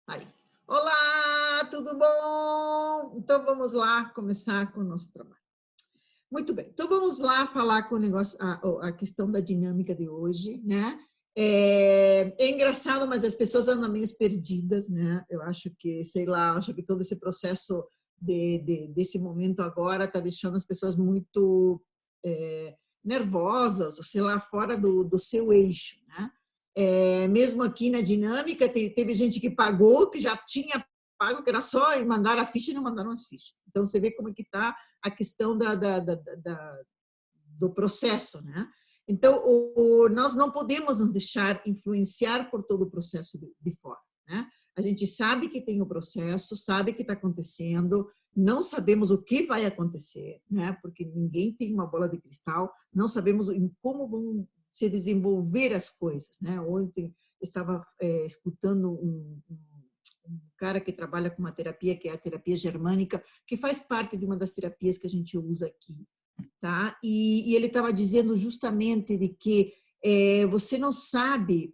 Aí. Olá, tudo bom? Então vamos lá começar com o nosso trabalho. Muito bem, então vamos lá falar com o negócio, a questão da dinâmica de hoje, né? É engraçado, mas as pessoas andam meio perdidas, né? Eu acho que, sei lá, acho que todo esse processo desse momento agora está deixando as pessoas muito nervosas, ou sei lá, fora do seu eixo, né? Mesmo aqui na dinâmica, teve gente que pagou, que já tinha pago, que era só mandar a ficha e não mandaram as fichas. Então, você vê como é que está a questão do processo, né? Então, nós não podemos nos deixar influenciar por todo o processo de fora, né? A gente sabe que tem o processo, sabe que está acontecendo, não sabemos o que vai acontecer, né? Porque ninguém tem uma bola de cristal, não sabemos em como vão se desenvolver as coisas, né? Ontem estava escutando um cara que trabalha com uma terapia que é a terapia germânica, que faz parte de uma das terapias que a gente usa aqui, tá? E ele estava dizendo justamente de que você não sabe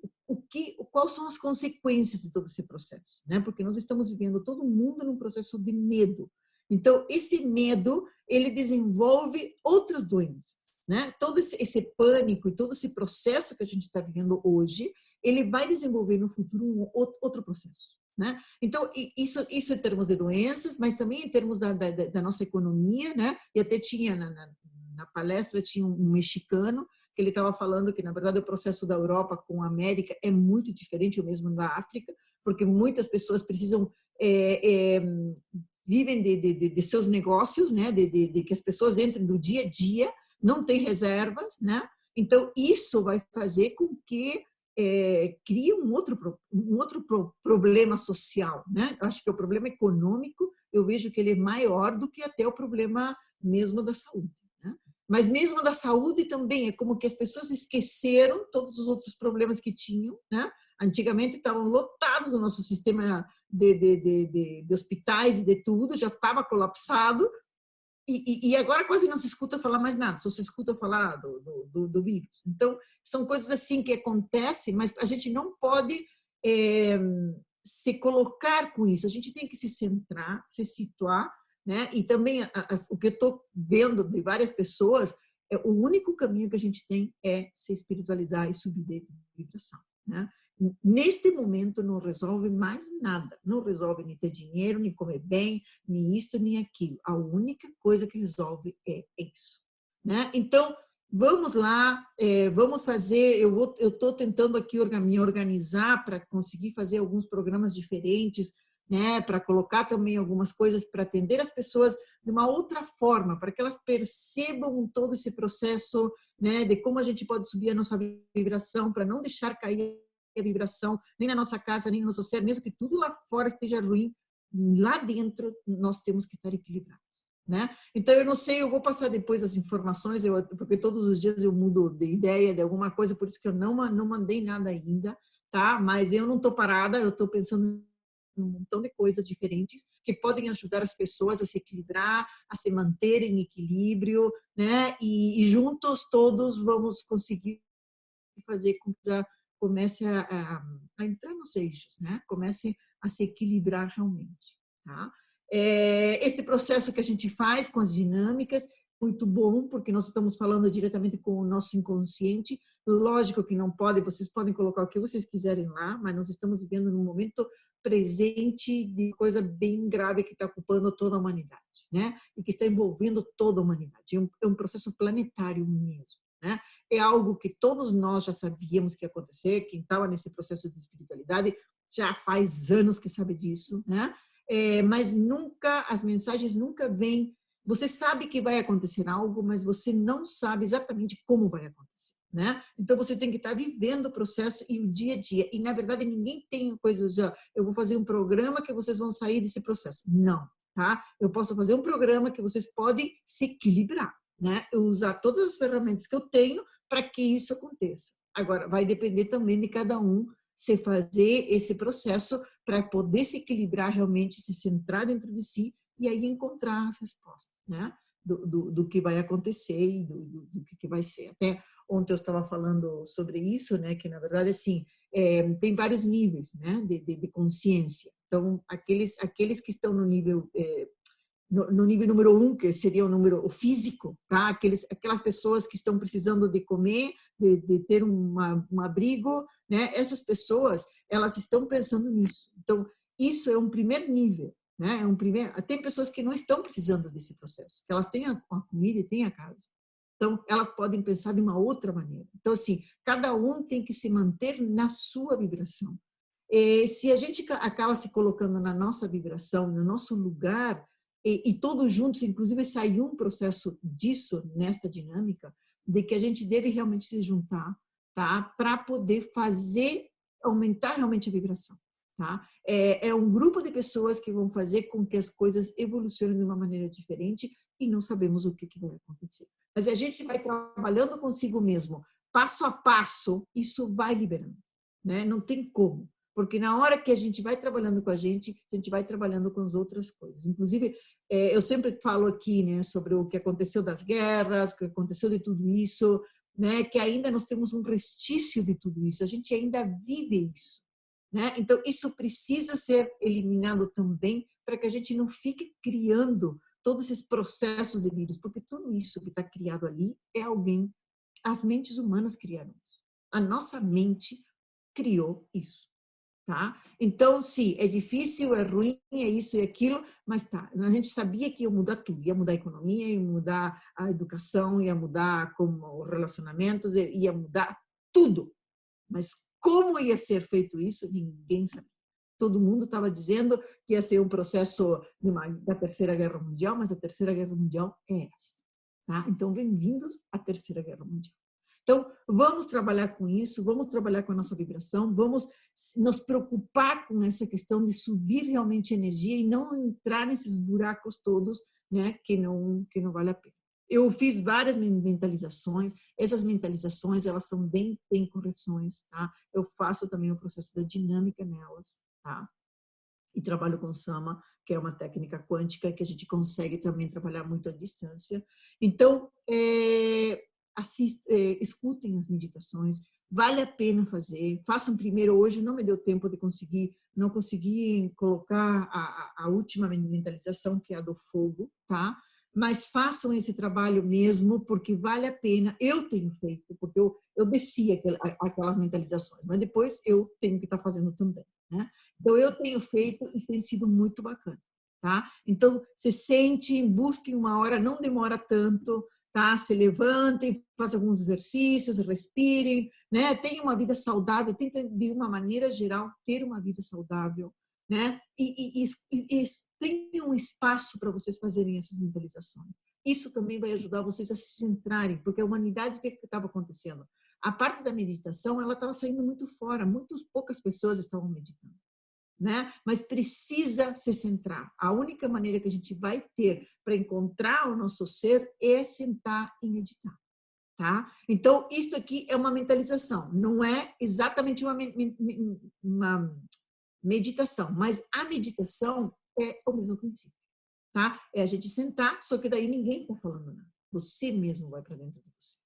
quais são as consequências de todo esse processo, né? Porque nós estamos vivendo todo mundo num processo de medo. Então, esse medo, ele desenvolve outras doenças, né? Todo esse pânico e todo esse processo que a gente está vivendo hoje, ele vai desenvolver no futuro outro processo, né? Então, isso em termos de doenças, mas também em termos da nossa economia, né? E até tinha na palestra tinha um mexicano que ele estava falando que, na verdade, o processo da Europa com a América é muito diferente, o mesmo da África, porque muitas pessoas precisam, vivem de seus negócios, né? De que as pessoas entrem do dia a dia, não tem reservas, né? Então, isso vai fazer com que cria um outro problema social, né? Eu acho que o problema econômico, eu vejo que ele é maior do que até o problema mesmo da saúde, né? Mas mesmo da saúde também é como que as pessoas esqueceram todos os outros problemas que tinham, né? Antigamente estavam lotados o nosso sistema de hospitais e de tudo, já estava colapsado, e agora quase não se escuta falar mais nada, só se escuta falar do vírus. Então, são coisas assim que acontecem, mas a gente não pode se colocar com isso, a gente tem que se centrar, se situar, né? E também o que eu estou vendo de várias pessoas, o único caminho que a gente tem é se espiritualizar e subir de vibração, né? Neste momento não resolve mais nada, não resolve nem ter dinheiro, nem comer bem, nem isto, nem aquilo. A única coisa que resolve é isso, né? Então, vamos lá, vamos fazer, eu estou tentando aqui me organizar para conseguir fazer alguns programas diferentes, né? Para colocar também algumas coisas para atender as pessoas de uma outra forma, para que elas percebam todo esse processo, né? De como a gente pode subir a nossa vibração, para não deixar cair a vibração, nem na nossa casa, nem no nosso ser, mesmo que tudo lá fora esteja ruim, lá dentro nós temos que estar equilibrados, né? Então, eu não sei, eu vou passar depois as informações, porque todos os dias eu mudo de ideia de alguma coisa, por isso que eu não mandei nada ainda, tá? Mas eu não estou parada, eu estou pensando um montão de coisas diferentes que podem ajudar as pessoas a se equilibrar, a se manterem em equilíbrio, né? E juntos todos vamos conseguir fazer com que a comece a entrar nos eixos, né? Comece a se equilibrar realmente, tá? Esse processo que a gente faz com as dinâmicas, muito bom, porque nós estamos falando diretamente com o nosso inconsciente. Lógico que não pode, vocês podem colocar o que vocês quiserem lá, mas nós estamos vivendo num momento presente de coisa bem grave que está ocupando toda a humanidade, né? E que está envolvendo toda a humanidade. É um processo planetário mesmo, né? É algo que todos nós já sabíamos que ia acontecer, quem estava nesse processo de espiritualidade já faz anos que sabe disso, né? Mas nunca, as mensagens nunca vêm. Você sabe que vai acontecer algo, mas você não sabe exatamente como vai acontecer, né? Então você tem que estar vivendo o processo e o dia a dia. E na verdade ninguém tem coisa, eu vou fazer um programa que vocês vão sair desse processo. Não, tá? Eu posso fazer um programa que vocês podem se equilibrar, né? Eu usar todas as ferramentas que eu tenho para que isso aconteça. Agora, vai depender também de cada um se fazer esse processo para poder se equilibrar realmente, se centrar dentro de si e aí encontrar as respostas, né? Do que vai acontecer e do que vai ser. Até ontem eu estava falando sobre isso, né? Que na verdade, assim, tem vários níveis, né? De consciência. Então, aqueles que estão no nível no nível número 1, que seria o físico, tá? Aquelas pessoas que estão precisando de comer, de ter um abrigo, né? Essas pessoas, elas estão pensando nisso. Então, isso é um primeiro nível, né? Tem pessoas que não estão precisando desse processo, que elas têm a comida e têm a casa. Então, elas podem pensar de uma outra maneira. Então, assim, cada um tem que se manter na sua vibração. E se a gente acaba se colocando na nossa vibração, no nosso lugar, e todos juntos, inclusive saiu um processo disso, nesta dinâmica, de que a gente deve realmente se juntar, tá? Para poder aumentar realmente a vibração, tá? É um grupo de pessoas que vão fazer com que as coisas evolucionem de uma maneira diferente e não sabemos o que vai acontecer. Mas a gente vai trabalhando consigo mesmo, passo a passo, isso vai liberando, né? Não tem como. Porque na hora que a gente vai trabalhando com a gente vai trabalhando com as outras coisas. Inclusive, eu sempre falo aqui, né, sobre o que aconteceu das guerras, o que aconteceu de tudo isso, né, que ainda nós temos um restício de tudo isso, a gente ainda vive isso, né? Então, isso precisa ser eliminado também para que a gente não fique criando todos esses processos de vírus, porque tudo isso que está criado ali é as mentes humanas criaram isso. A nossa mente criou isso. Tá? Então, sim, é difícil, é ruim, é isso e aquilo, mas tá, a gente sabia que ia mudar tudo, ia mudar a economia, ia mudar a educação, ia mudar como relacionamentos, ia mudar tudo. Mas como ia ser feito isso, ninguém sabia. Todo mundo estava dizendo que ia ser um processo da Terceira Guerra Mundial, mas a Terceira Guerra Mundial é essa. Tá? Então, bem-vindos à Terceira Guerra Mundial. Então, vamos trabalhar com isso, vamos trabalhar com a nossa vibração, vamos nos preocupar com essa questão de subir realmente a energia e não entrar nesses buracos todos, né, que não vale a pena. Eu fiz várias mentalizações, essas mentalizações, elas são bem correções, tá? Eu faço também o processo da dinâmica nelas, tá? E trabalho com Sama, que é uma técnica quântica que a gente consegue também trabalhar muito à distância. Então, escutem as meditações, vale a pena fazer, façam primeiro. Hoje não me deu tempo de não consegui colocar a última mentalização, que é a do fogo, tá? Mas façam esse trabalho mesmo, porque vale a pena. Eu tenho feito, porque eu desci aquelas mentalizações, mas depois eu tenho que estar fazendo também, né? Então, eu tenho feito e tem sido muito bacana, tá? Então, se sente, busque uma hora, não demora tanto, tá? Se levantem, façam alguns exercícios, respirem, né? Tenham uma vida saudável, tentem, de uma maneira geral, ter uma vida saudável, né? E tenham um espaço para vocês fazerem essas mentalizações. Isso também vai ajudar vocês a se centrarem, porque a humanidade, o que estava acontecendo? A parte da meditação, ela estava saindo muito fora, muito poucas pessoas estavam meditando, né? Mas precisa se centrar. A única maneira que a gente vai ter para encontrar o nosso ser é sentar e meditar, tá? Então, isso aqui é uma mentalização, não é exatamente uma meditação, mas a meditação é o mesmo princípio, tá? É a gente sentar, só que daí ninguém está falando nada. Você mesmo vai para dentro de você.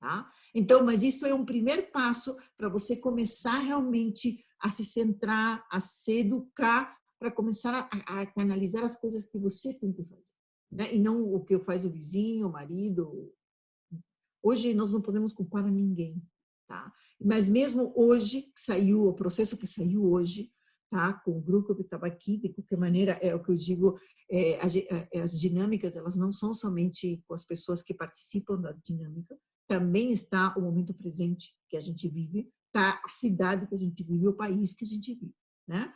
Tá? Então, mas isso é um primeiro passo para você começar realmente a se centrar, a se educar, para começar a canalizar as coisas que você tem que fazer, né? E não o que faz o vizinho, o marido. Hoje nós não podemos culpar a ninguém, tá? Mas mesmo hoje, que saiu o processo que saiu hoje, tá? Com o grupo que estava aqui, de qualquer maneira, é o que eu digo, as dinâmicas, elas não são somente com as pessoas que participam da dinâmica, também está o momento presente que a gente vive, tá? A cidade que a gente vive, o país que a gente vive, né?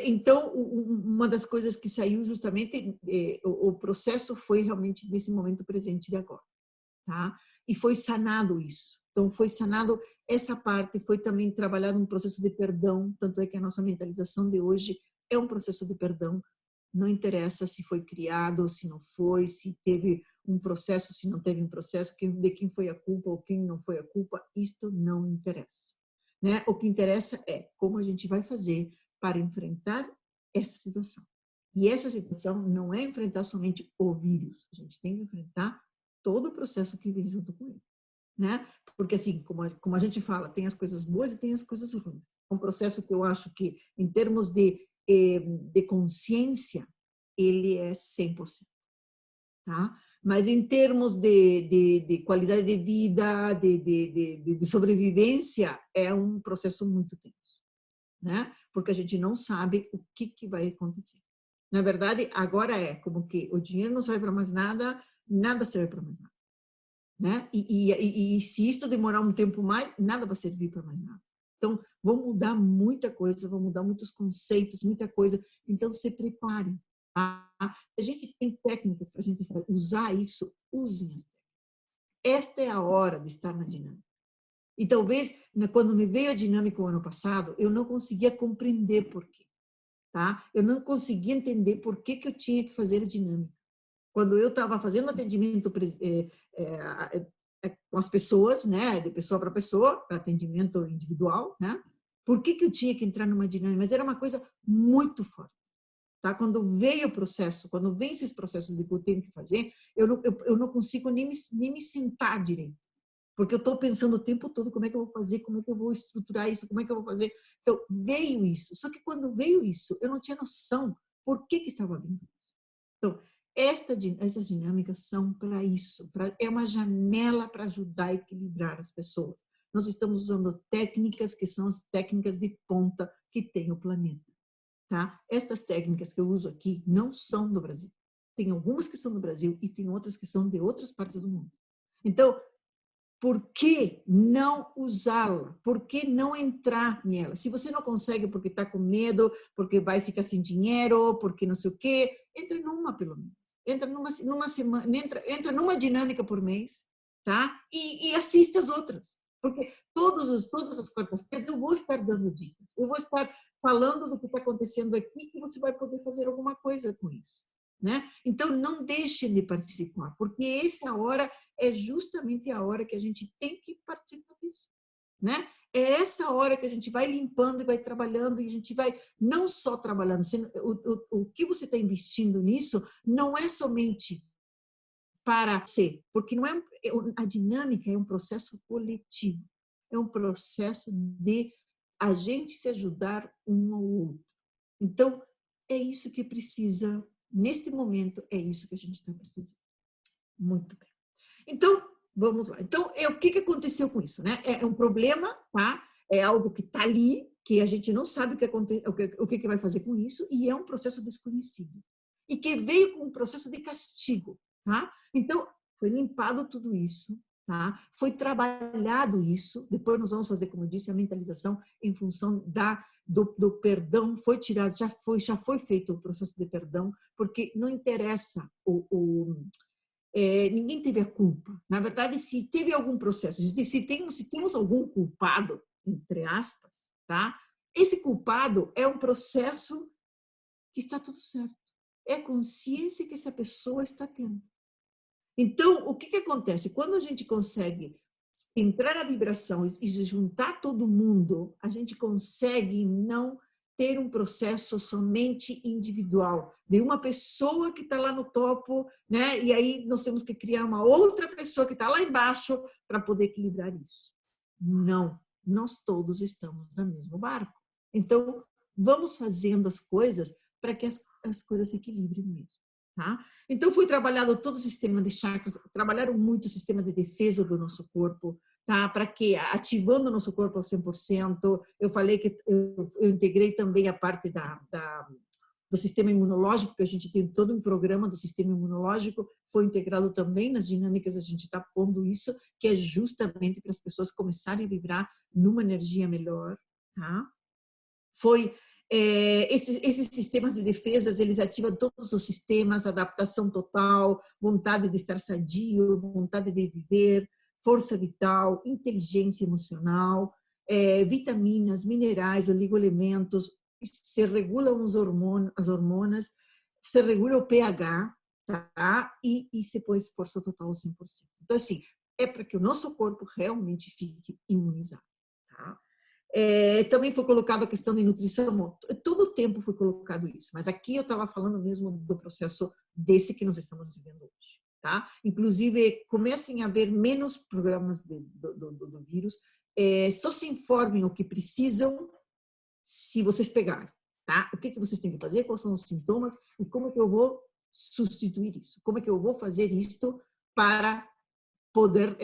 Então, uma das coisas que saiu justamente, o processo foi realmente desse momento presente de agora, tá? E foi sanado isso. Então, foi sanado essa parte, foi também trabalhado um processo de perdão, tanto é que a nossa mentalização de hoje é um processo de perdão. Não interessa se foi criado ou se não foi, se teve um processo, se não teve um processo, de quem foi a culpa ou quem não foi a culpa, isto não interessa, né? O que interessa é como a gente vai fazer para enfrentar essa situação. E essa situação não é enfrentar somente o vírus, a gente tem que enfrentar todo o processo que vem junto com ele, né? Porque assim, como a gente fala, tem as coisas boas e tem as coisas ruins. É um processo que eu acho que, em termos de de consciência, ele é 100%, tá? Mas em termos de qualidade de vida, de sobrevivência, é um processo muito tenso, né? Porque a gente não sabe o que vai acontecer. Na verdade, agora é como que o dinheiro não serve para mais nada, nada serve para mais nada, né? E se isto demorar um tempo mais, nada vai servir para mais nada. Então, vão mudar muita coisa, vão mudar muitos conceitos, muita coisa. Então, se prepare. Tá? A gente tem técnicas para a gente usar isso, usem as técnicas. Esta é a hora de estar na dinâmica. E talvez, quando me veio a dinâmica o ano passado, eu não conseguia compreender por quê. Tá? Eu não conseguia entender por que eu tinha que fazer a dinâmica. Quando eu estava fazendo atendimento com as pessoas, né, de pessoa para pessoa, atendimento individual, né, por que eu tinha que entrar numa dinâmica? Mas era uma coisa muito forte. Tá? Quando veio o processo, quando vem esses processos de que eu tenho que fazer, eu não consigo nem me sentar direito. Porque eu estou pensando o tempo todo como é que eu vou fazer, como é que eu vou estruturar isso, como é que eu vou fazer. Então, veio isso. Só que quando veio isso, eu não tinha noção por que estava vindo isso. Então, essas dinâmicas são para isso. É uma janela para ajudar a equilibrar as pessoas. Nós estamos usando técnicas que são as técnicas de ponta que tem o planeta. Tá? Estas técnicas que eu uso aqui não são do Brasil. Tem algumas que são do Brasil e tem outras que são de outras partes do mundo. Então, por que não usá-la? Por que não entrar nela? Se você não consegue porque está com medo, porque vai ficar sem dinheiro, porque não sei o quê, entra numa pelo menos. Entra numa semana, entra numa dinâmica por mês, tá? E assiste as outras. Porque todas as quartas-feiras eu vou estar dando dicas. Eu vou estar falando do que está acontecendo aqui e você vai poder fazer alguma coisa com isso. Né? Então, não deixem de participar, porque essa hora é justamente a hora que a gente tem que participar disso. Né? É essa hora que a gente vai limpando e vai trabalhando, e a gente vai não só trabalhando, o que você está investindo nisso não é somente para você, porque não é, a dinâmica é um processo coletivo, é um processo de a gente se ajudar um ao outro. Então, é isso que precisa, nesse momento, é isso que a gente está precisando. Muito bem. Então, vamos lá. Então, o que aconteceu com isso? Né? É um problema, tá? É algo que está ali, que a gente não sabe o que vai fazer com isso, e é um processo desconhecido. E que veio com um processo de castigo. Tá? Então, foi limpado tudo isso, tá? Foi trabalhado isso, depois nós vamos fazer, como eu disse, a mentalização em função do perdão, foi tirado, já foi feito o processo de perdão, porque não interessa ninguém teve a culpa. Na verdade, se teve algum processo, se temos algum culpado, entre aspas, tá? Esse culpado é um processo que está tudo certo. É a consciência que essa pessoa está tendo. Então, o que acontece? Quando a gente consegue entrar na vibração e juntar todo mundo, a gente consegue não ter um processo somente individual, de uma pessoa que está lá no topo, né? E aí nós temos que criar uma outra pessoa que está lá embaixo para poder equilibrar isso. Não, nós todos estamos no mesmo barco. Então, vamos fazendo as coisas para que as coisas se equilibrem mesmo. Tá? Então, foi trabalhado todo o sistema de chakras, trabalharam muito o sistema de defesa do nosso corpo, tá? Para que, ativando o nosso corpo ao 100%, eu falei que eu integrei também a parte do sistema imunológico, que a gente tem todo um programa do sistema imunológico, foi integrado também nas dinâmicas, a gente está pondo isso, que é justamente para as pessoas começarem a vibrar numa energia melhor, tá? Foi esses sistemas de defesas, eles ativam todos os sistemas, adaptação total, vontade de estar sadio, vontade de viver, força vital, inteligência emocional, vitaminas, minerais, oligoelementos, se regulam as hormonas, se regula o pH, tá? E se põe força total ao 100%. Então, assim, é para que o nosso corpo realmente fique imunizado, tá? Também foi colocado a questão de nutrição, todo o tempo foi colocado isso, mas aqui eu estava falando mesmo do processo desse que nós estamos vivendo hoje, tá? Inclusive, comecem a haver menos programas do vírus, só se informem o que precisam se vocês pegarem. tá? O que vocês têm que fazer, quais são os sintomas e como é que eu vou substituir isso? Como é que eu vou fazer isto para poder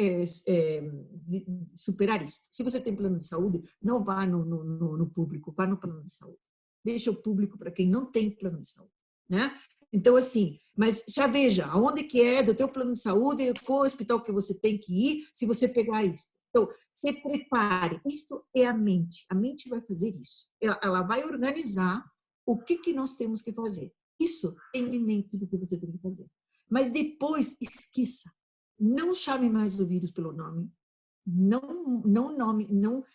superar isso? Se você tem plano de saúde, não vá no público, vá no plano de saúde. Deixa o público para quem não tem plano de saúde, né? Então, assim, mas já veja, aonde que é do teu plano de saúde, qual hospital que você tem que ir, se você pegar isso. Então, se prepare. Isto é a mente. A mente vai fazer isso. Ela vai organizar o que nós temos que fazer. Isso tem em mente do que você tem que fazer. Mas depois, esqueça. Não chame mais o vírus pelo nome. Não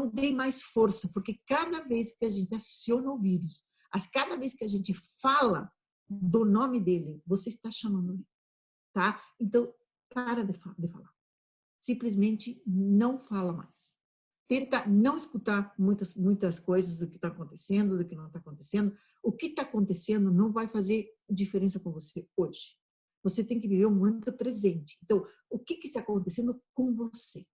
dê mais força, porque cada vez que a gente aciona o vírus, cada vez que a gente fala do nome dele, você está chamando ele, tá? Então, para de falar. Simplesmente não fala mais. Tenta não escutar muitas coisas do que está acontecendo, do que não está acontecendo. O que está acontecendo não vai fazer diferença com você hoje. Você tem que viver o momento presente. Então, o que está acontecendo com você?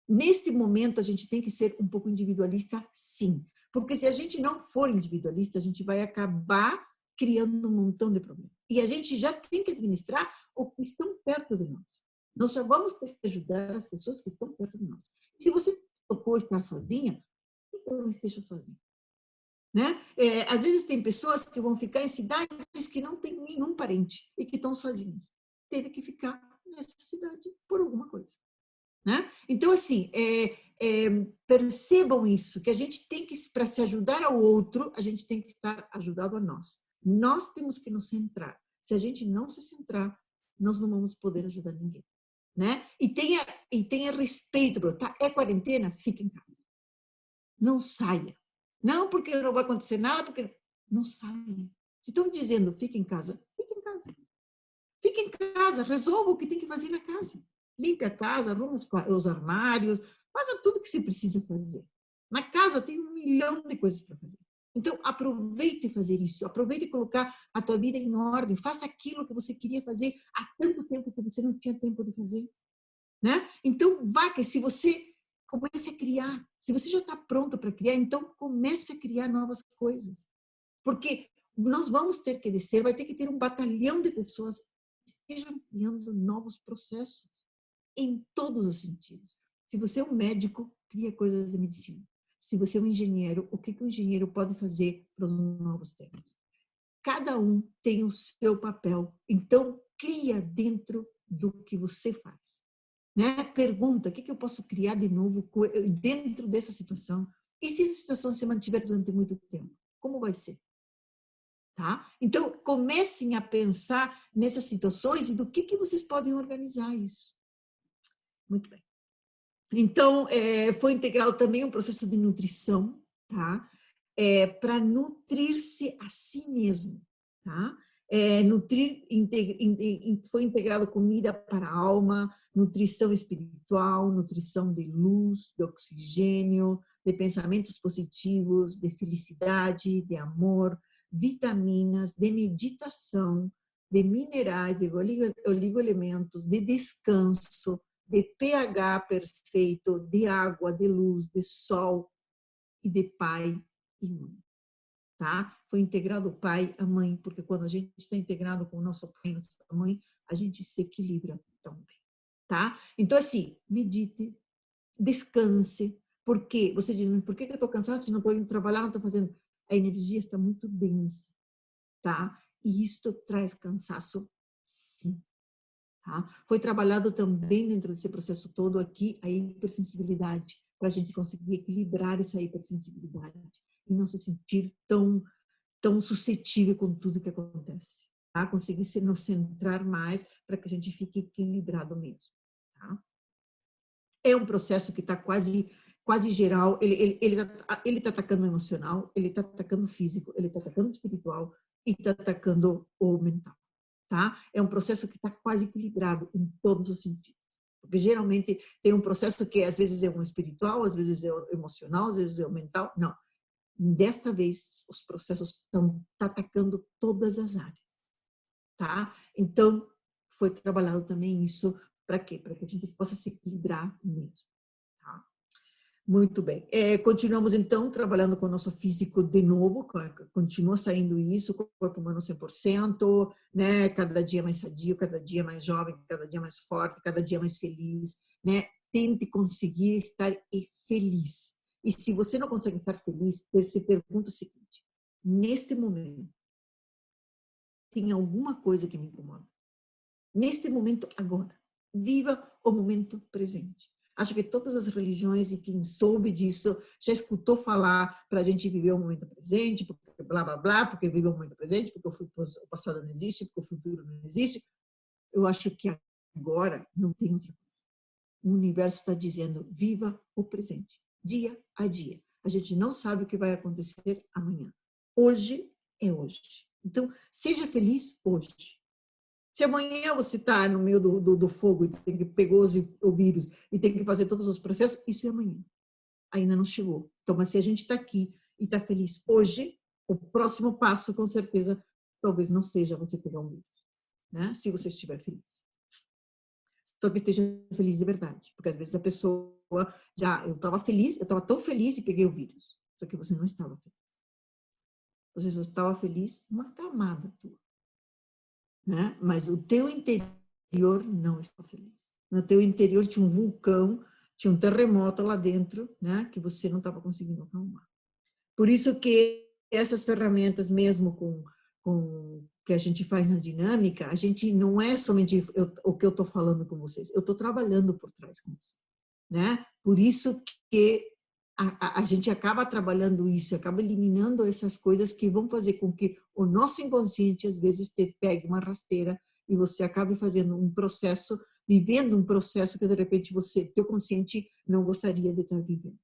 Nesse momento, a gente tem que ser um pouco individualista, sim. Porque se a gente não for individualista, a gente vai acabar criando um montão de problemas. E a gente já tem que administrar o que estão perto de nós. Nós já vamos ter que ajudar as pessoas que estão perto de nós. Se você tocou estar sozinha, então esteja sozinha. Né? Às vezes tem pessoas que vão ficar em cidades que não tem nenhum parente e que estão sozinhas. Teve que ficar nessa cidade por alguma coisa. Né? Então, assim, percebam isso, que a gente tem que, para se ajudar ao outro, a gente tem que estar ajudado a nós. Nós temos que nos centrar. Se a gente não se centrar, nós não vamos poder ajudar ninguém. Né? E tenha respeito, tá? É quarentena? Fique em casa. Não saia. Não porque não vai acontecer nada, porque não saia. Se estão dizendo, fique em casa, fique em casa. Fique em casa, resolva o que tem que fazer na casa. Limpe a casa, arrume os armários, faça tudo o que você precisa fazer. Na casa tem 1 milhão de coisas para fazer. Então, aproveite fazer isso, aproveite colocar a tua vida em ordem, faça aquilo que você queria fazer há tanto tempo que você não tinha tempo de fazer. Né? Então, vá que se você comece a criar, se você já está pronto para criar, então comece a criar novas coisas. Porque nós vamos ter que descer, vai ter que ter um batalhão de pessoas que estejam criando novos processos em todos os sentidos. Se você é um médico, cria coisas de medicina. Se você é um engenheiro, o que o engenheiro pode fazer para os novos tempos? Cada um tem o seu papel, então cria dentro do que você faz. Né? Pergunta, o que eu posso criar de novo dentro dessa situação? E se essa situação se mantiver durante muito tempo? Como vai ser? Tá? Então, comecem a pensar nessas situações e do que vocês podem organizar isso. Muito bem. Então, foi integrado também um processo de nutrição, tá? Para nutrir-se a si mesmo, tá? Foi integrado comida para a alma, nutrição espiritual, nutrição de luz, de oxigênio, de pensamentos positivos, de felicidade, de amor, vitaminas, de meditação, de minerais, de oligoelementos, de descanso, de pH perfeito, de água, de luz, de sol e de pai e mãe. Tá? Foi integrado o pai, a mãe, porque quando a gente está integrado com o nosso pai e nossa mãe, a gente se equilibra também. Tá? Então, assim, medite, descanse. Por quê? Você diz, mas por que eu estou cansado se não estou indo trabalhar, não estou fazendo? A energia está muito densa, tá? E isto traz cansaço, sim. Tá? Foi trabalhado também dentro desse processo todo aqui a hipersensibilidade, para a gente conseguir equilibrar essa hipersensibilidade e não se sentir tão suscetível com tudo que acontece. Tá? Conseguir nos centrar mais para que a gente fique equilibrado mesmo. Tá? É um processo que está quase geral, ele tá atacando o emocional, ele está atacando o físico, ele está atacando o espiritual e está atacando o mental. Tá? É um processo que está quase equilibrado em todos os sentidos. Porque geralmente tem um processo que às vezes é um espiritual, às vezes é o emocional, às vezes é o mental. Não. Desta vez, os processos estão atacando todas as áreas. Tá? Então, foi trabalhado também isso para quê? Para que a gente possa se equilibrar mesmo. Tá? Muito bem. Continuamos, então, trabalhando com o nosso físico de novo, continua saindo isso, corpo humano 100%, né? Cada dia mais sadio, cada dia mais jovem, cada dia mais forte, cada dia mais feliz, né? Tente conseguir estar feliz. E se você não consegue estar feliz, se pergunta o seguinte: neste momento, tem alguma coisa que me incomoda? Neste momento, agora. Viva o momento presente. Acho que todas as religiões e quem soube disso já escutou falar para a gente viver o momento presente, porque blá, blá, blá, porque vive o momento presente, porque o passado não existe, porque o futuro não existe. Eu acho que agora não tem outra coisa. O universo está dizendo, viva o presente, dia a dia. A gente não sabe o que vai acontecer amanhã. Hoje é hoje. Então, seja feliz hoje. Se amanhã você está no meio do fogo e tem que pegou o vírus e tem que fazer todos os processos, isso é amanhã. Ainda não chegou. Então, mas se a gente está aqui e está feliz hoje, o próximo passo, com certeza, talvez não seja você pegar um vírus, né? Se você estiver feliz. Só que esteja feliz de verdade. Porque às vezes a pessoa eu estava feliz, eu estava tão feliz e peguei o vírus. Só que você não estava feliz. Você só estava feliz uma camada tua. Né? Mas o teu interior não está feliz. No teu interior tinha um vulcão, tinha um terremoto lá dentro, né? Que você não estava conseguindo acalmar. Por isso que essas ferramentas, mesmo com que a gente faz na dinâmica, a gente não é somente o que eu estou falando com vocês, eu estou trabalhando por trás com vocês, né? Por isso que a gente acaba trabalhando isso, acaba eliminando essas coisas que vão fazer com que o nosso inconsciente, às vezes, te pegue uma rasteira e você acabe fazendo um processo, vivendo um processo que, de repente, teu consciente não gostaria de estar vivendo.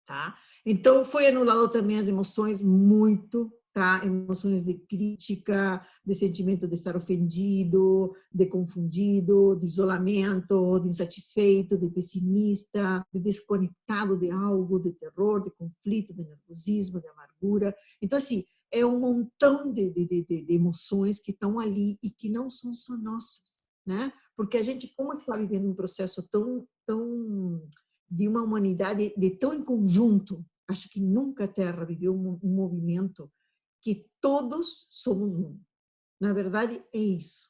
Tá? Então, foi anulado também as emoções muito, tá? Emoções de crítica, de sentimento de estar ofendido, de confundido, de isolamento, de insatisfeito, de pessimista, de desconectado de algo, de terror, de conflito, de nervosismo, de amargura. Então, assim, é um montão de emoções que estão ali e que não são só nossas, né? Porque a gente, como está vivendo um processo tão de uma humanidade de tão em conjunto, acho que nunca a Terra viveu um movimento que todos somos um. Na verdade, é isso.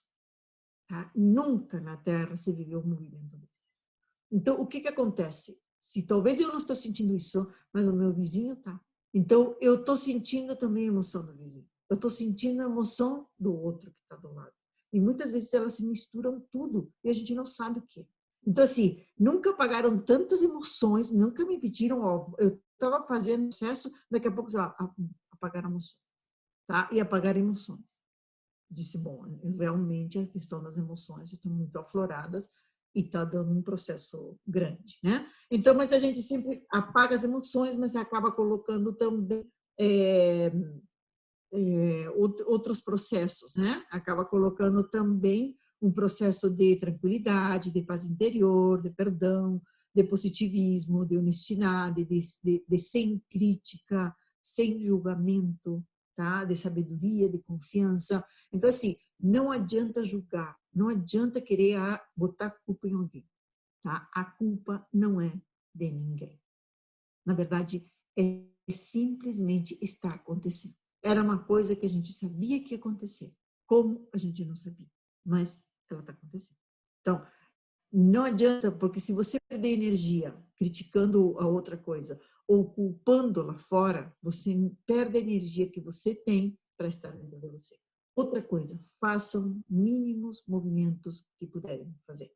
Tá? Nunca na Terra se viveu um movimento desses. Então, o que acontece? Se talvez eu não estou sentindo isso, mas o meu vizinho está. Então, eu estou sentindo também a emoção do vizinho. Eu estou sentindo a emoção do outro que está do lado. E muitas vezes elas se misturam tudo e a gente não sabe o que é. Então, assim, nunca apagaram tantas emoções, nunca me pediram, ó, eu estava fazendo processo, daqui a pouco, apagaram emoções, tá? E apagaram emoções. Disse, bom, realmente a questão das emoções estão muito afloradas e está dando um processo grande, né? Então, mas a gente sempre apaga as emoções, mas acaba colocando também outros processos, né? Acaba colocando também um processo de tranquilidade, de paz interior, de perdão, de positivismo, de honestidade, de sem crítica, sem julgamento, tá? De sabedoria, de confiança. Então, assim, não adianta julgar, não adianta querer botar culpa em alguém, tá? A culpa não é de ninguém. Na verdade, simplesmente está acontecendo. Era uma coisa que a gente sabia que ia acontecer. Como a gente não sabia, mas ela está acontecendo. Então, não adianta, porque se você perder energia criticando a outra coisa ou culpando lá fora, você perde a energia que você tem para estar dentro de você. Outra coisa, façam mínimos movimentos que puderem fazer.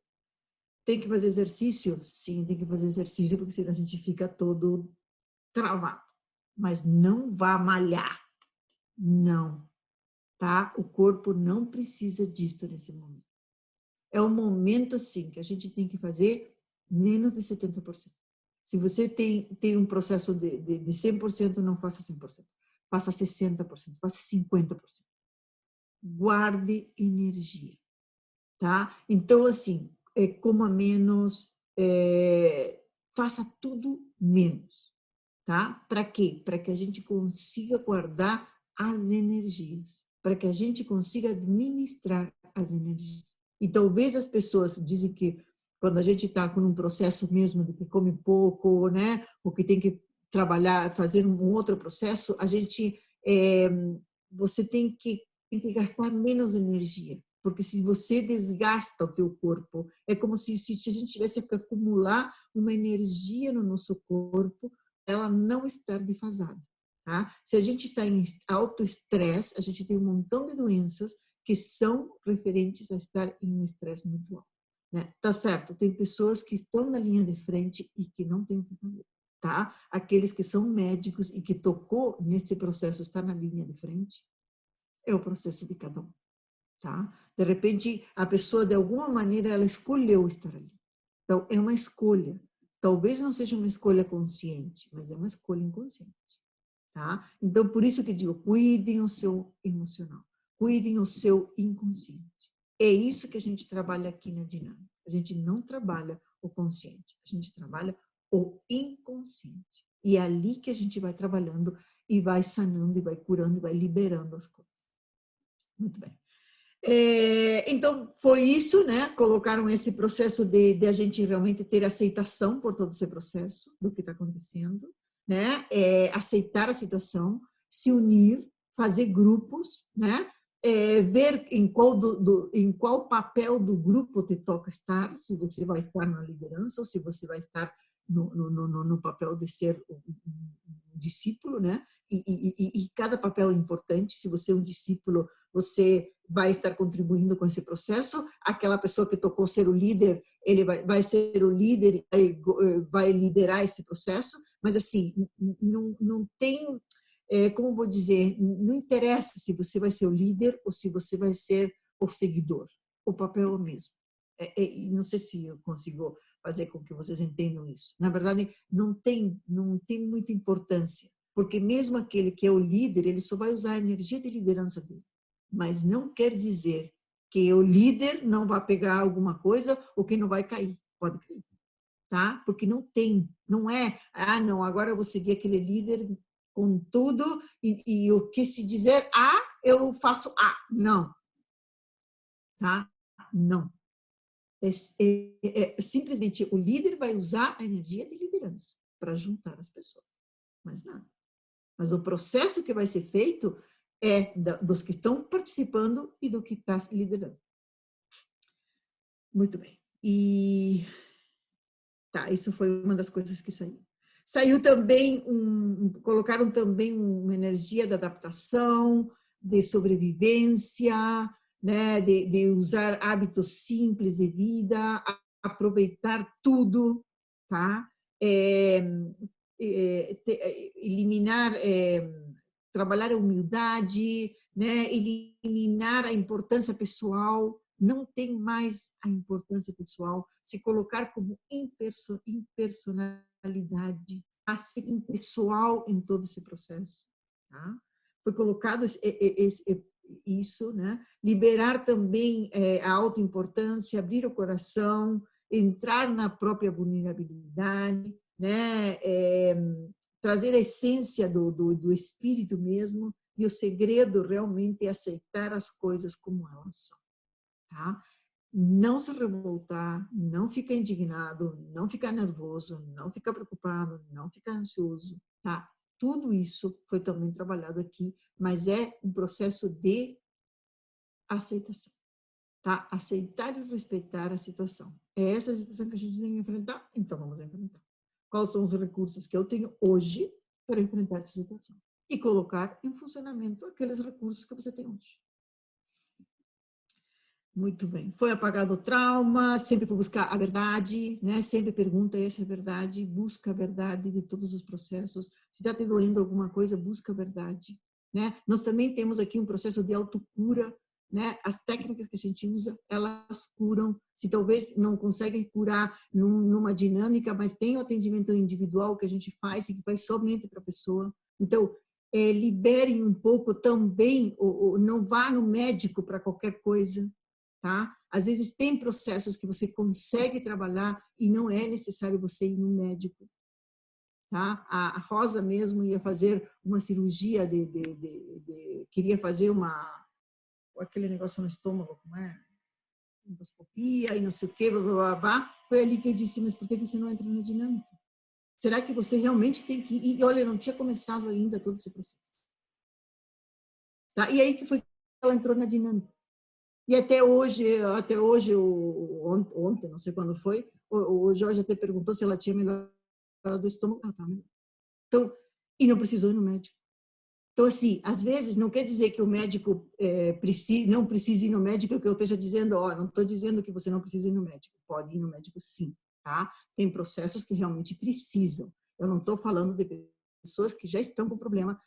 Tem que fazer exercício? Sim, tem que fazer exercício, porque senão a gente fica todo travado. Mas não vá malhar. Não, tá? O corpo não precisa disto nesse momento. É um momento, assim, que a gente tem que fazer menos de 70%. Se você tem um processo de 100%, não faça 100%. Faça 60%, faça 50%. Guarde energia, tá? Então, assim, coma menos, faça tudo menos, tá? Para quê? Para que a gente consiga guardar as energias, para que a gente consiga administrar as energias. E talvez as pessoas dizem que quando a gente está com um processo mesmo de que come pouco, né? Ou que tem que trabalhar, fazer um outro processo, você tem que gastar menos energia. Porque se você desgasta o teu corpo, é como se a gente tivesse que acumular uma energia no nosso corpo, ela não estar defasada. Tá? Se a gente está em alto estresse, a gente tem um montão de doenças que são referentes a estar em um estresse muito alto. Né? Tá certo, tem pessoas que estão na linha de frente e que não têm o que fazer. Tá? Aqueles que são médicos e que tocou nesse processo estar na linha de frente, é o processo de cada um. Tá? De repente, a pessoa, de alguma maneira, ela escolheu estar ali. Então, é uma escolha. Talvez não seja uma escolha consciente, mas é uma escolha inconsciente. Tá? Então, por isso que digo, cuidem o seu emocional, cuidem o seu inconsciente. É isso que a gente trabalha aqui na dinâmica. A gente não trabalha o consciente, a gente trabalha o inconsciente. E é ali que a gente vai trabalhando e vai sanando, e vai curando, e vai liberando as coisas. Muito bem. Então, foi isso, né? Colocaram esse processo de a gente realmente ter aceitação por todo esse processo do que está acontecendo, né? Aceitar a situação, se unir, fazer grupos, né? Ver em qual papel do grupo te toca estar, se você vai estar na liderança ou se você vai estar no papel de ser um discípulo, né? E cada papel é importante. Se você é um discípulo, você vai estar contribuindo com esse processo. Aquela pessoa que tocou ser o líder, ele vai ser o líder e vai liderar esse processo. Mas, assim, não tem, como vou dizer, não interessa se você vai ser o líder ou se você vai ser o seguidor. O papel é o mesmo. Não sei se eu consigo fazer com que vocês entendam isso. Na verdade, não tem muita importância, porque mesmo aquele que é o líder, ele só vai usar a energia de liderança dele. Mas não quer dizer que o líder não vai pegar alguma coisa ou que não vai cair. Pode cair, tá? Porque não é, não, agora eu vou seguir aquele líder com tudo e o que se dizer A, eu faço A. Não, tá? Não. Simplesmente o líder vai usar a energia de liderança para juntar as pessoas, mais nada. Mas o processo que vai ser feito é dos que estão participando e do que está liderando. Muito bem. E tá, isso foi uma das coisas que saiu. Saiu também, colocaram também uma energia de adaptação, de sobrevivência, né, de usar hábitos simples de vida, aproveitar tudo, tá? Eliminar, trabalhar a humildade, né? Eliminar a importância pessoal, não tem mais a importância pessoal, se colocar como impersonalidade, a ser impessoal em todo esse processo. Tá? Foi colocado isso, né? Liberar também a autoimportância, abrir o coração, entrar na própria vulnerabilidade, né? Trazer a essência do espírito mesmo, e o segredo realmente é aceitar as coisas como elas são. Tá? Não se revoltar, não ficar indignado, não ficar nervoso, não ficar preocupado, não ficar ansioso, tá? Tudo isso foi também trabalhado aqui, mas é um processo de aceitação, tá? Aceitar e respeitar a situação. É essa a situação que a gente tem que enfrentar, então vamos enfrentar. Quais são os recursos que eu tenho hoje para enfrentar essa situação? E colocar em funcionamento aqueles recursos que você tem hoje. Muito bem. Foi apagado o trauma, sempre para buscar a verdade, né? Sempre pergunta, essa é a verdade, busca a verdade de todos os processos. Se está te doendo alguma coisa, busca a verdade, né? Nós também temos aqui um processo de autocura, né? As técnicas que a gente usa, elas curam. Se talvez não conseguem curar numa dinâmica, mas tem o atendimento individual que a gente faz e que faz somente para a pessoa. Então, liberem um pouco também, não vá no médico para qualquer coisa, tá? Às vezes tem processos que você consegue trabalhar e não é necessário você ir no médico, tá? A Rosa mesmo ia fazer uma cirurgia queria fazer aquele negócio no estômago, como é? endoscopia e não sei o quê, blá, blá, blá, blá. Foi ali que eu disse, mas por que você não entra na dinâmica? Será que você realmente tem que ir? E olha, não tinha começado ainda todo esse processo. Tá? E aí que foi que ela entrou na dinâmica. E até hoje ontem, não sei quando foi, o Jorge até perguntou se ela tinha melhorado do estômago. Ela estava melhor. Então, e não precisou ir no médico. Então, assim, às vezes não quer dizer que o médico não precise ir no médico, que eu esteja dizendo, não estou dizendo que você não precisa ir no médico. Pode ir no médico, sim, tá? Tem processos que realmente precisam. Eu não estou falando de pessoas que já estão com problema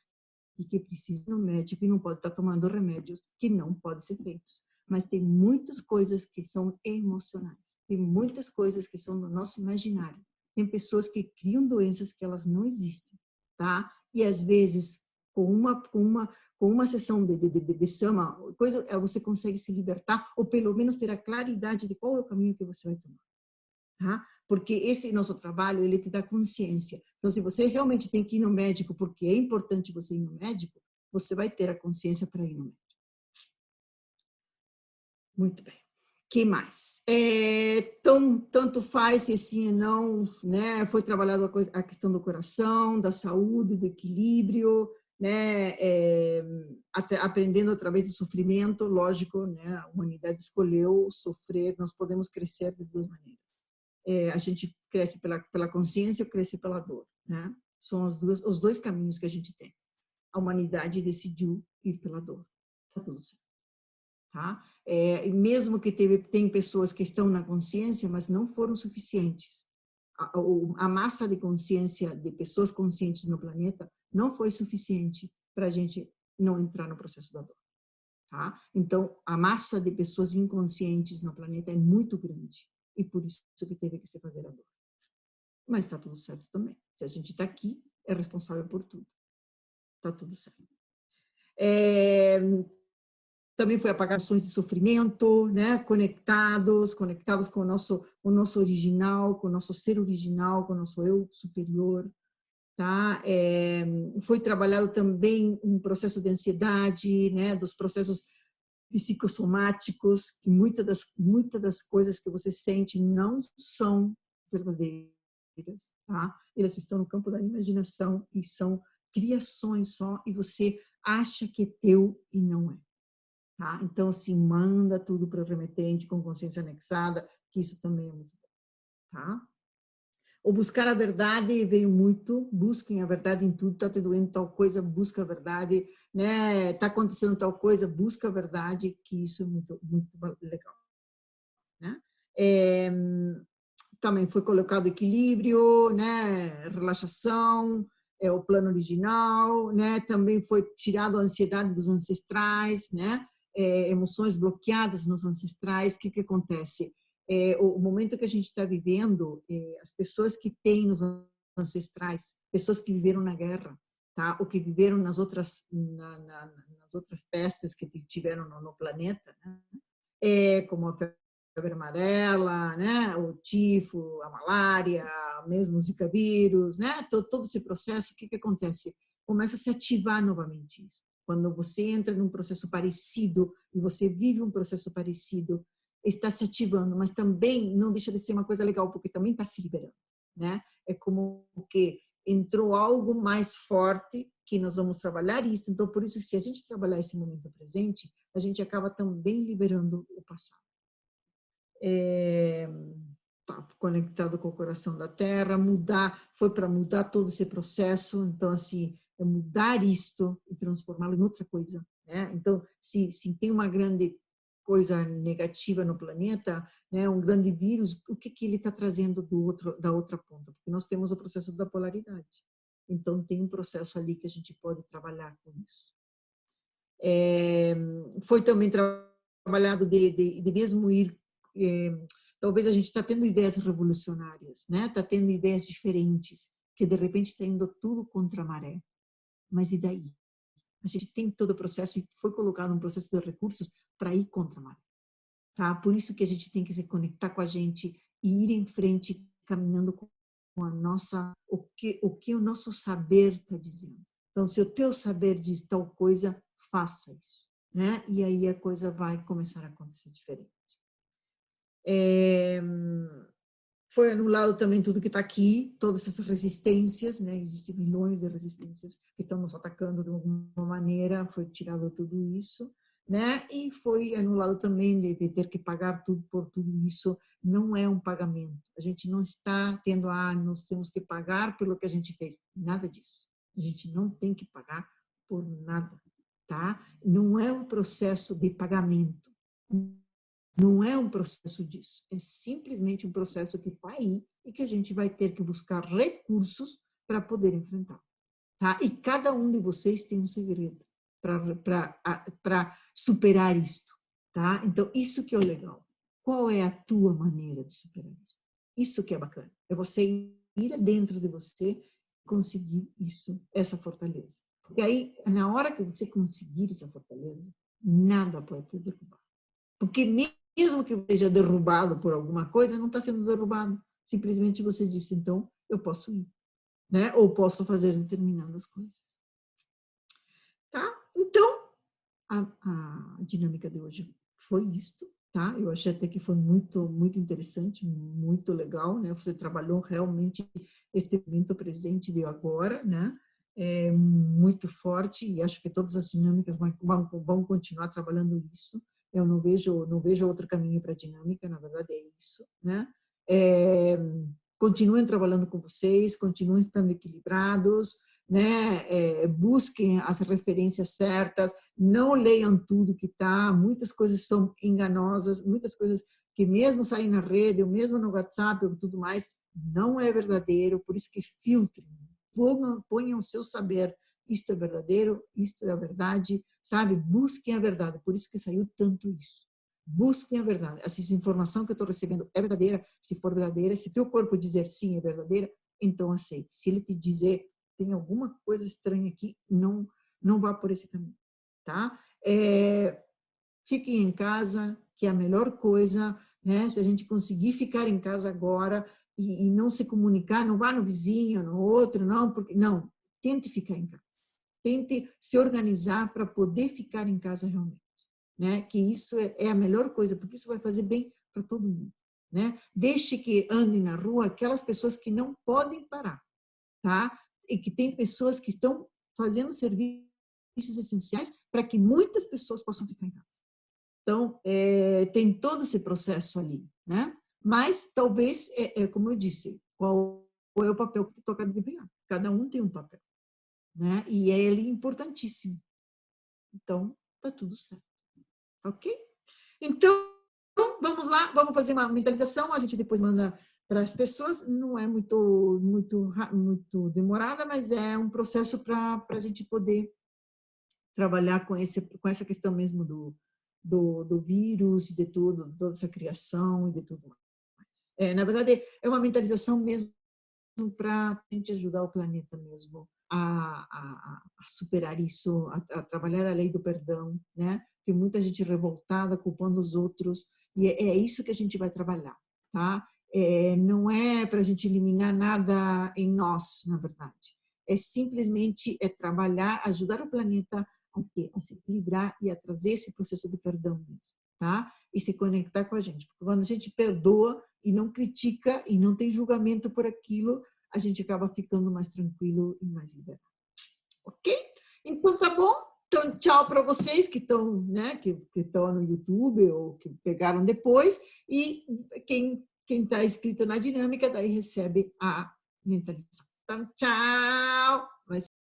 e que precisam ir no médico e não pode estar tomando remédios que não podem ser feitos. Mas tem muitas coisas que são emocionais. Tem muitas coisas que são do nosso imaginário. Tem pessoas que criam doenças que elas não existem, tá? E às vezes com uma sessão de sama, você consegue se libertar ou pelo menos ter a claridade de qual é o caminho que você vai tomar. Tá? Porque esse nosso trabalho, ele te dá consciência. Então, se você realmente tem que ir no médico, porque é importante você ir no médico, você vai ter a consciência para ir no médico. Muito bem. Que mais? Tanto faz se sim e não, né? Foi trabalhado a questão do coração, da saúde, do equilíbrio, né? Até aprendendo através do sofrimento, lógico, né? A humanidade escolheu sofrer, nós podemos crescer de duas maneiras. A gente cresce pela consciência ou cresce pela dor, né? São os dois caminhos que a gente tem. A humanidade decidiu ir pela dor. Tá tudo certo. Tá? E mesmo que tem pessoas que estão na consciência, mas não foram suficientes. A massa de consciência de pessoas conscientes no planeta não foi suficiente para a gente não entrar no processo da dor. Tá? Então, a massa de pessoas inconscientes no planeta é muito grande e por isso que teve que se fazer a dor. Mas está tudo certo também. Se a gente está aqui, é responsável por tudo. Está tudo certo. Também foi apagar ações de sofrimento, né? Conectados com o nosso original, com o nosso ser original, com o nosso eu superior, tá? Foi trabalhado também um processo de ansiedade, né? Dos processos psicossomáticos, que muitas das coisas que você sente não são verdadeiras, tá? Elas estão no campo da imaginação e são criações só, e você acha que é teu e não é. Tá? Então, assim, manda tudo para o remetente com consciência anexada, que isso também é muito bom. Tá? O buscar a verdade veio muito, busquem a verdade em tudo, está te doendo tal coisa, busca a verdade, né? Está acontecendo tal coisa, busca a verdade, que isso é muito, muito legal. Né? Também foi colocado equilíbrio, né? Relaxação, o plano original, né? Também foi tirado a ansiedade dos ancestrais, né? Emoções bloqueadas nos ancestrais. O que acontece? O momento que a gente está vivendo, as pessoas que têm nos ancestrais, pessoas que viveram na guerra, tá? Ou que viveram nas outras pestes que tiveram no planeta, né? Como a febre amarela, né? O tifo, a malária, mesmo o zika vírus, né? Todo esse processo, o que acontece? Começa a se ativar novamente isso. Quando você entra num processo parecido e você vive um processo parecido, está se ativando, mas também não deixa de ser uma coisa legal, porque também está se liberando, né? É como que entrou algo mais forte que nós vamos trabalhar isso. Então, por isso, se a gente trabalhar esse momento presente, a gente acaba também liberando o passado. Tá conectado com o coração da terra, foi para mudar todo esse processo. Então, assim, é mudar isto e transformá-lo em outra coisa, né? Então, se tem uma grande coisa negativa no planeta, né, um grande vírus, o que ele está trazendo da outra ponta? Porque nós temos o processo da polaridade. Então, tem um processo ali que a gente pode trabalhar com isso. Foi também trabalhado de mesmo ir... talvez a gente está tendo ideias revolucionárias, né? Está tendo ideias diferentes, que de repente está indo tudo contra a maré. Mas e daí? A gente tem todo o processo e foi colocado um processo de recursos para ir contra a maré. Tá? Por isso que a gente tem que se conectar com a gente e ir em frente, caminhando com o que o nosso saber está dizendo. Então, se o teu saber diz tal coisa, faça isso, né? E aí a coisa vai começar a acontecer diferente. É, foi anulado também tudo que está aqui, todas essas resistências, né? Existem milhões de resistências que estão nos atacando de alguma maneira, foi tirado tudo isso, né? E foi anulado também de ter que pagar tudo por tudo isso, não é um pagamento. A gente não está tendo, nós temos que pagar pelo que a gente fez, nada disso. A gente não tem que pagar por nada, tá? Não é um processo de pagamento. Não é um processo disso, é simplesmente um processo que está aí e que a gente vai ter que buscar recursos para poder enfrentar. Tá? E cada um de vocês tem um segredo para superar isto. Tá? Então, isso que é o legal. Qual é a tua maneira de superar isso? Isso que é bacana. É você ir dentro de você e conseguir isso, essa fortaleza. E aí, na hora que você conseguir essa fortaleza, nada pode te derrubar. Porque mesmo que seja derrubado por alguma coisa, não está sendo derrubado. Simplesmente você disse, então, eu posso ir. Né? Ou posso fazer determinadas coisas. Tá? Então, a dinâmica de hoje foi isto. Tá? Eu achei até que foi muito, muito interessante, muito legal. Né? Você trabalhou realmente este momento presente de agora, né? É muito forte e acho que todas as dinâmicas vão continuar trabalhando isso. Eu não vejo outro caminho para a dinâmica, na verdade é isso, né? Continuem trabalhando com vocês, continuem estando equilibrados, né? Busquem as referências certas, não leiam tudo que está, muitas coisas são enganosas, muitas coisas que mesmo saem na rede, ou mesmo no WhatsApp, ou tudo mais, não é verdadeiro, por isso que filtrem, ponham o seu saber, isto é verdadeiro, isto é a verdade, sabe? Busquem a verdade, por isso que saiu tanto isso. Busquem a verdade. Essa informação que eu estou recebendo é verdadeira? Se for verdadeira, se teu corpo dizer sim, é verdadeira, então aceite. Se ele te dizer tem alguma coisa estranha aqui, não vá por esse caminho, tá? Fiquem em casa, que é a melhor coisa, né? Se a gente conseguir ficar em casa agora e não se comunicar, não vá no vizinho, no outro, não, tente ficar em casa. Tente se organizar para poder ficar em casa realmente, né? Que isso é a melhor coisa, porque isso vai fazer bem para todo mundo, né? Deixe que andem na rua aquelas pessoas que não podem parar, tá? E que tem pessoas que estão fazendo serviços essenciais para que muitas pessoas possam ficar em casa. Então, tem todo esse processo ali, né? Mas, talvez, como eu disse, qual é o papel que te toca desempenhar? Cada um tem um papel, né? E ele é importantíssimo. Então, tá tudo certo. Ok? Então, vamos lá, vamos fazer uma mentalização, a gente depois manda para as pessoas, não é muito demorada, mas é um processo para a gente poder trabalhar com essa questão mesmo do vírus, de tudo, de toda essa criação e de tudo mais. Na verdade, é uma mentalização mesmo para a gente ajudar o planeta mesmo a superar isso, a trabalhar a lei do perdão, né? Tem muita gente revoltada, culpando os outros, e é isso que a gente vai trabalhar, tá? Não é para a gente eliminar nada em nós, na verdade. É simplesmente trabalhar, ajudar o planeta a se equilibrar e a trazer esse processo de perdão mesmo, tá? E se conectar com a gente. Porque quando a gente perdoa e não critica e não tem julgamento por aquilo, a gente acaba ficando mais tranquilo e mais liberado. Ok? Então, tá bom? Então, tchau para vocês que estão, né, que estão no YouTube ou que pegaram depois. E quem está inscrito na dinâmica, daí recebe a mentalização. Então, tchau!